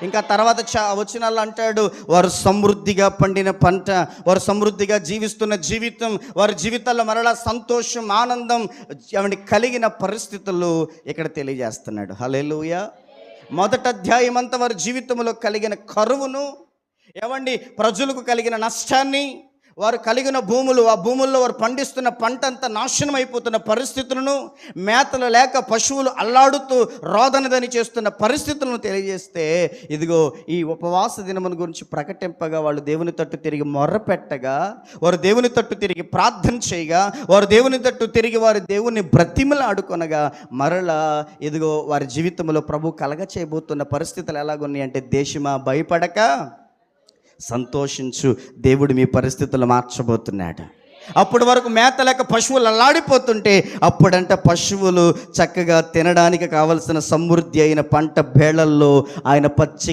ఇంకా తర్వాత వచనాలు అంటాడు, వారు సమృద్ధిగా పండిన పంట, వారు సమృద్ధిగా జీవిస్తున్న జీవితం, వారి జీవితాల్లో మరలా సంతోషం, ఆనందం ఏమండి కలిగిన పరిస్థితులు ఇక్కడ తెలియజేస్తున్నాడు. హల్లెలూయా. మొదటి అధ్యాయం అంతా వారి జీవితంలో కలిగిన కరువును, ఏమండి ప్రజలకు కలిగిన నష్టాన్ని, వారు కలిగిన భూములు, ఆ భూముల్లో వారు పండిస్తున్న పంట అంతా నాశనం అయిపోతున్న పరిస్థితులను, మేతలు లేక పశువులు అల్లాడుతూ రోదనదని చేస్తున్న పరిస్థితులను తెలియజేస్తే, ఇదిగో ఈ ఉపవాస దినముల గురించి ప్రకటింపగా వాళ్ళు దేవుని తట్టు తిరిగి మొర్రపెట్టగా, వారు దేవుని తట్టు తిరిగి ప్రార్థన చేయగా, వారు దేవుని తట్టు తిరిగి వారి దేవుని బ్రతిమలాడుకొనగా, మరలా ఇదిగో వారి జీవితంలో ప్రభు కలగ చేయబోతున్న పరిస్థితులు ఎలాగున్నాయి అంటే, దేశమా భయపడక సంతోషించు, దేవుడు మీ పరిస్థితులు మార్చబోతున్నాడు. అప్పటి వరకు మేత లేక పశువులు అల్లాడిపోతుంటే, అప్పుడంట పశువులు చక్కగా తినడానికి కావలసిన సమృద్ధి అయిన పంట బేళల్లో ఆయన పచ్చి